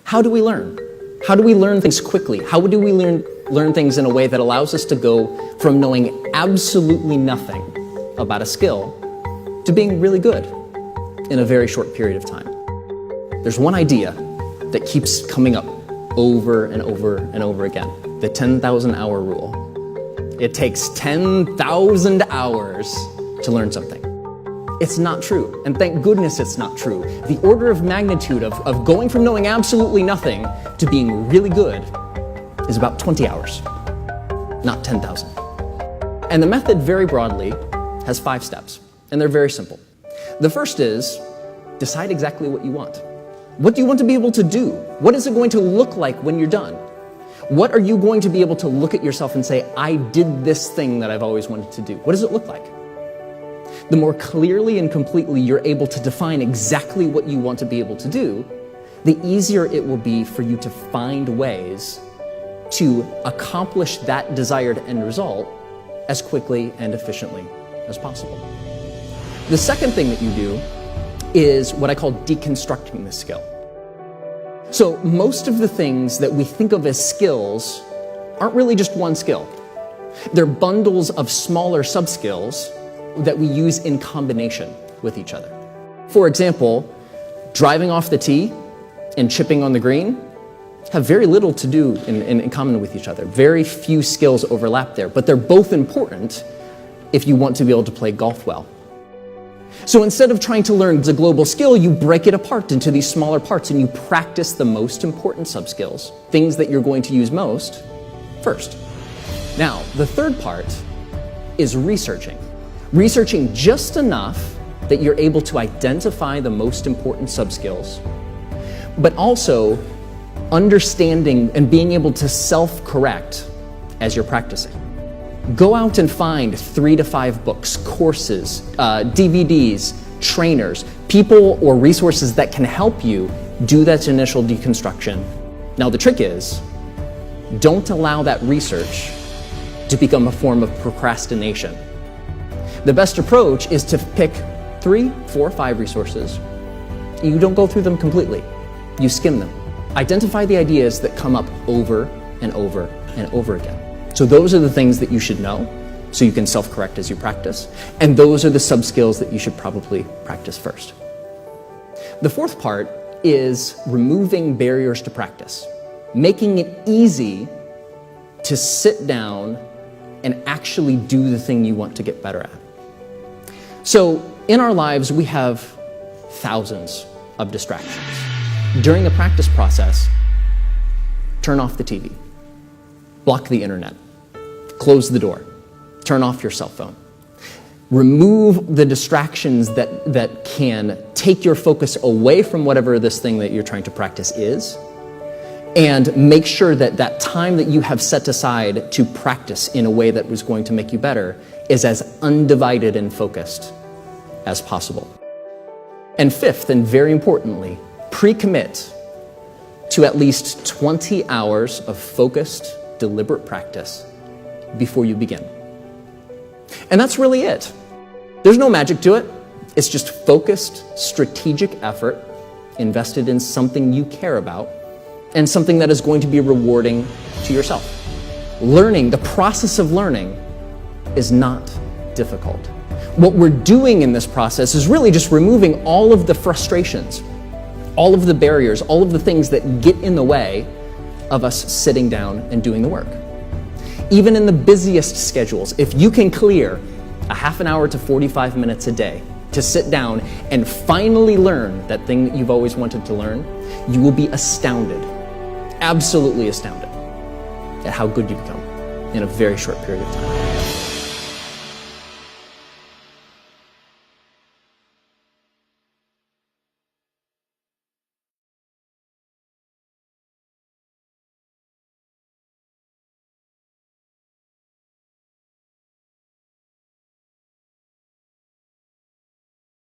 How do we learn? How do we learn things quickly? How do we learn things in a way that allows us to go from knowing absolutely nothing about a skill to being really good in a very short period of time? There's one idea that keeps coming up over and over and over again, the 10,000 hour rule. It takes 10,000 hours to learn something. It's not true, and thank goodness it's not true. The order of magnitude of going from knowing absolutely nothing to being really good is about 20 hours, not 10,000. And the method very broadly has 5 steps, and they're very simple. The first is decide exactly what you want. What do you want to be able to do? What is it going to look like when you're done? What are you going to be able to look at yourself and say, I did this thing that I've always wanted to do? What does it look like? The more clearly and completely you're able to define exactly what you want to be able to do, the easier it will be for you to find ways to accomplish that desired end result as quickly and efficiently as possible. The second thing that you do is what I call deconstructing the skill. So most of the things that we think of as skills aren't really just one skill. They're bundles of smaller sub-skills that we use in combination with each other. For example, driving off the tee and chipping on the green have very little to do in common with each other. Very few skills overlap there, but they're both important if you want to be able to play golf well. So instead of trying to learn the global skill, you break it apart into these smaller parts and you practice the most important sub-skills, things that you're going to use most, first. Now, the third part is researching. Researching just enough that you're able to identify the most important sub-skills, but also understanding and being able to self-correct as you're practicing. Go out and find 3 to 5 books, courses, DVDs, trainers, people or resources that can help you do that initial deconstruction. Now the trick is, don't allow that research to become a form of procrastination. The best approach is to pick 3, 4, 5 resources. You don't go through them completely. You skim them. Identify the ideas that come up over and over and over again. So those are the things that you should know, so you can self-correct as you practice, and those are the sub-skills that you should probably practice first. The fourth part is removing barriers to practice, making it easy to sit down and actually do the thing you want to get better at. So in our lives, we have thousands of distractions. During the practice process, turn off the TV, block the internet, close the door, turn off your cell phone. Remove the distractions that can take your focus away from whatever this thing that you're trying to practice is, and make sure that that time that you have set aside to practice in a way that was going to make you better is as undivided and focused as possible. And fifth, and very importantly, pre-commit to at least 20 hours of focused, deliberate practice before you begin. And that's really it. There's no magic to it. It's just focused, strategic effort invested in something you care about and something that is going to be rewarding to yourself. Learning, the process of learning, is not difficult. What we're doing in this process is really just removing all of the frustrations, all of the barriers, all of the things that get in the way of us sitting down and doing the work. Even in the busiest schedules, if you can clear a half an hour to 45 minutes a day to sit down and finally learn that thing that you've always wanted to learn, you will be astounded, absolutely astounded, at how good you become in a very short period of time.